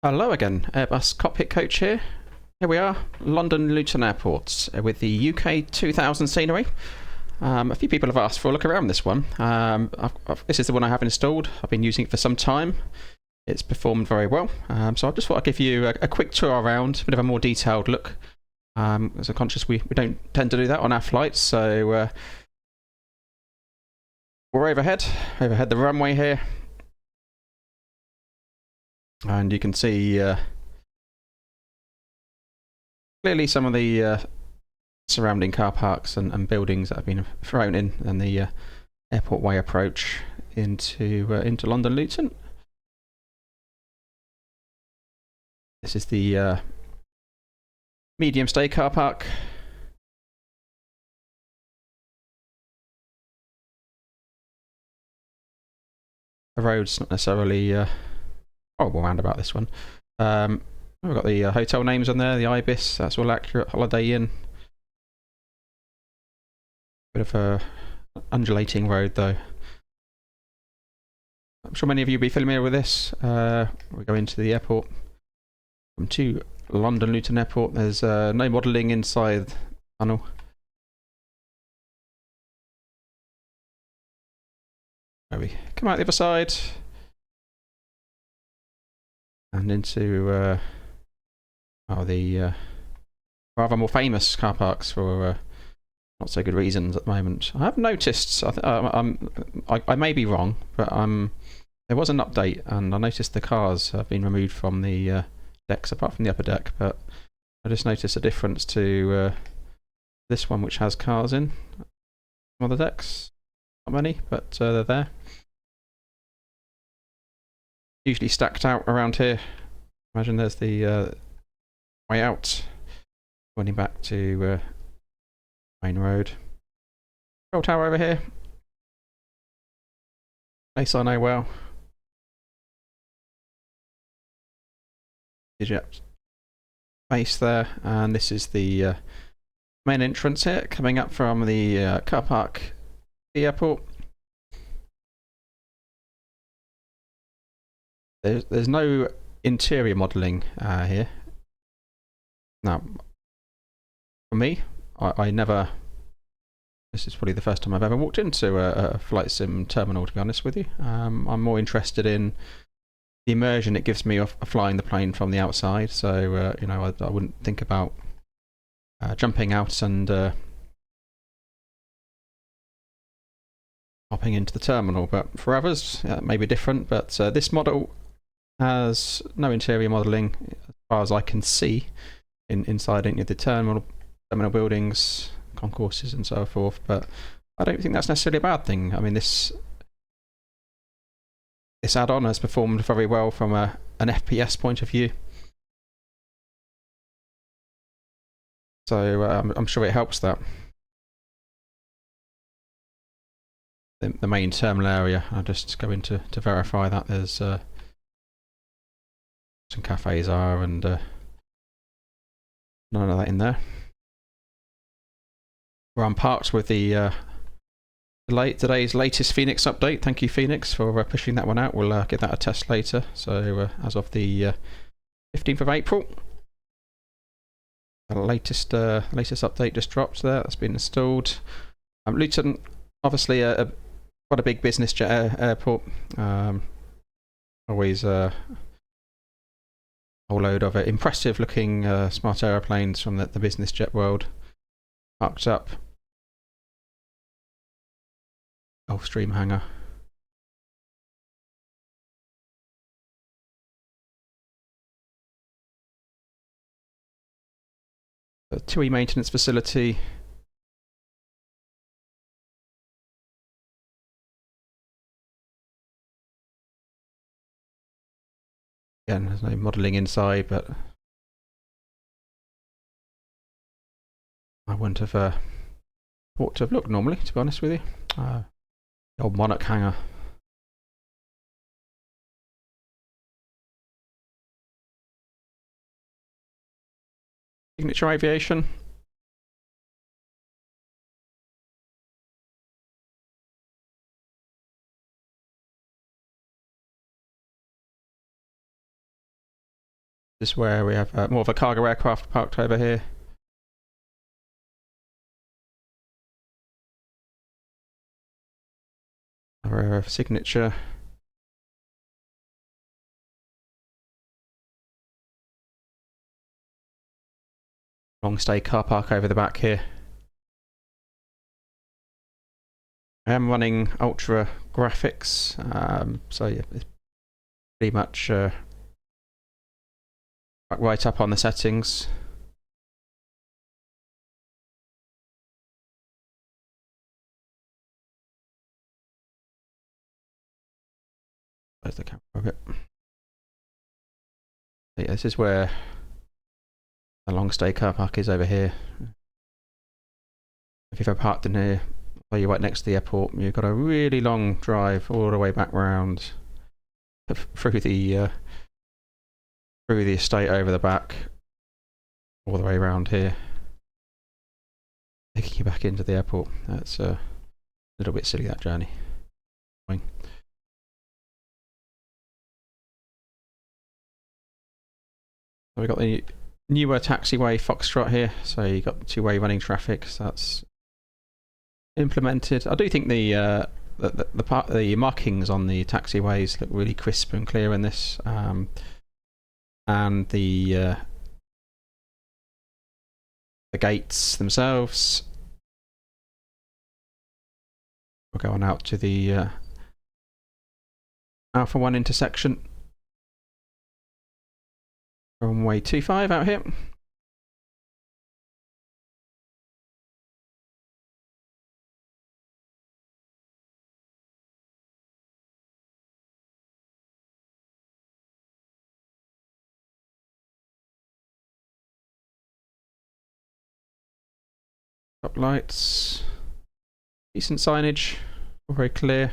Hello again, Airbus cockpit coach here. Here we are, London Luton Airport with the UK2000 scenery. A few people have asked for a look around this one. This is the one I have installed. I've been using it for some time. It's performed very well. So I just thought I'd give you a quick tour around, a bit of a more detailed look. As I'm conscious we don't tend to do that on our flights, so we're overhead the runway here. And you can see clearly some of the surrounding car parks and buildings that have been thrown in, and the airport way approach into London Luton. This is the medium stay car park. The road's not necessarily horrible roundabout this one. We've got the hotel names on there, the Ibis, that's all accurate. Holiday Inn. Bit of a undulating road though. I'm sure many of you will be familiar with this. We go into the airport from to London Luton Airport. There's no modelling inside the tunnel. There we come out the other side and into the rather more famous car parks for not so good reasons at the moment. I have noticed, I may be wrong, but there was an update and I noticed the cars have been removed from the decks apart from the upper deck, but I just noticed a difference to this one, which has cars in some of the decks. Not many, but they're there. Usually stacked out around here. Imagine there's the way out, running back to main road. Control tower over here. Place I know well. Eject base there, and this is the main entrance here, coming up from the car park, the airport. There's no interior modelling here. Now, for me, I never. This is probably the first time I've ever walked into a flight sim terminal, to be honest with you. I'm more interested in the immersion it gives me of flying the plane from the outside. So you know, I wouldn't think about jumping out and hopping into the terminal. But for others, it may be different. But this model has no interior modelling, as far as I can see, inside any of the terminal buildings, concourses, and so forth. But I don't think that's necessarily a bad thing. I mean, this add-on has performed very well from an FPS point of view, so I'm sure it helps that. The main terminal area, I'll just go in to verify that there's some cafes are, and none of that in there. Where I'm parked with the today's latest Phoenix update. Thank you, Phoenix, for pushing that one out. We'll give that a test later. So as of the 15th of April, the latest update just dropped there. That's been installed. Luton, obviously quite a big business jet airport. Always a whole load of impressive looking smart aeroplanes from the business jet world parked up. Gulfstream hangar. A TUI maintenance facility. Again, there's no modelling inside, but I wouldn't have thought to have looked normally, to be honest with you. The old Monarch hangar. Signature Aviation. This is where we have more of a cargo aircraft parked over here. Our signature. Long stay car park over the back here. I am running ultra graphics, so yeah, it's pretty much right up on the settings. There's the camera of it. So yeah, this is where the long stay car park is over here. If you've ever parked in here, or you're right next to the airport, you've got a really long drive all the way back round through the estate over the back, all the way around here, taking you back into the airport. That's a little bit silly, that journey. Fine. So we've got the newer taxiway Foxtrot here, so you've got two-way running traffic, so that's implemented. I do think the markings on the taxiways look really crisp and clear in this, and the gates themselves. We're going out to the Alpha 1 intersection. Runway 25 out here. Top lights, decent signage, all very clear.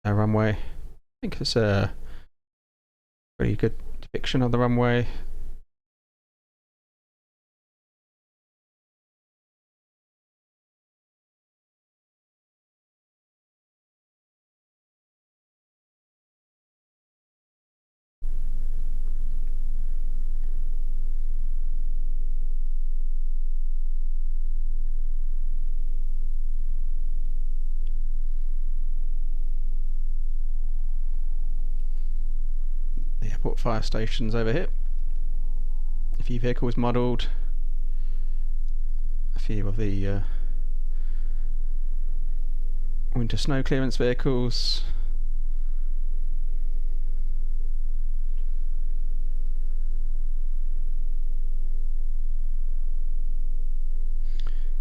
Our runway, I think it's a pretty good depiction of the runway. The airport fire stations over here. A few vehicles modelled. A few of the winter snow clearance vehicles.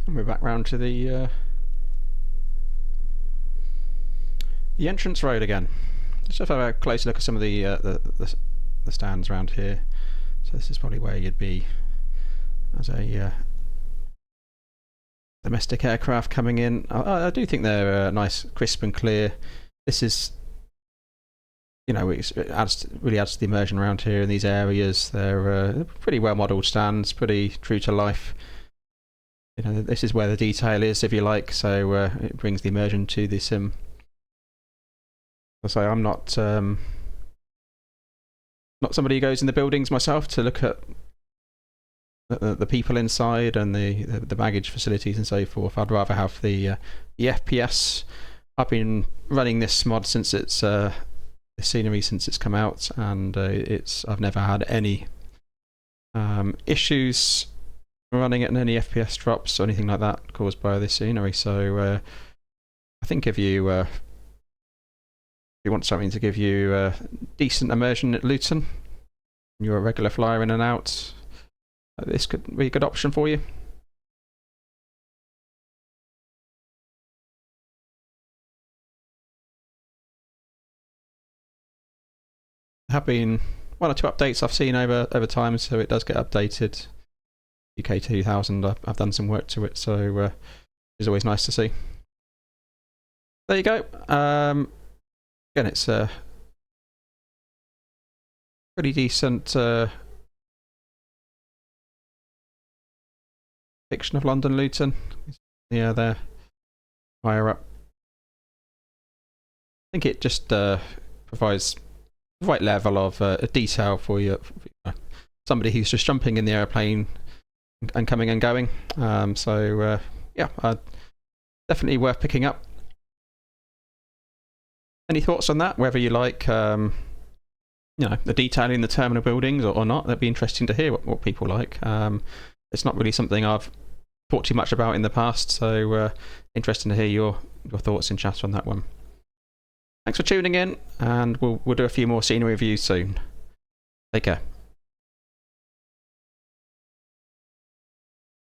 And we're back round to the entrance road again. Let's have a closer look at some of the stands around here. So this is probably where you'd be as a domestic aircraft coming in. I do think they're nice, crisp and clear. This is, you know, it really adds to the immersion around here in these areas. They're pretty well modelled stands, pretty true to life. You know, this is where the detail is, if you like. So it brings the immersion to the sim. So I'm not somebody who goes in the buildings myself to look at the people inside and the baggage facilities and so forth. I'd rather have the FPS. I've been running this mod since it's the scenery since it's come out, and I've never had any issues running it in any FPS drops or anything like that caused by this scenery. So I think if you want something to give you decent immersion at Luton, you're a regular flyer in and out, this could be a good option for you. There have been one or two updates I've seen over time, so it does get updated. UK2000, I've done some work to it, so it's always nice to see. There you go. Again, it's a pretty decent depiction of London Luton. Yeah, there, higher up. I think it just provides right level of detail for you, somebody who's just jumping in the airplane and coming and going. Yeah, definitely worth picking up. Any thoughts on that? Whether you like, the detailing in the terminal buildings or not? That'd be interesting to hear what people like. It's not really something I've thought too much about in the past, so interesting to hear your thoughts in chat on that one. Thanks for tuning in, and we'll do a few more scenery reviews soon. Take care.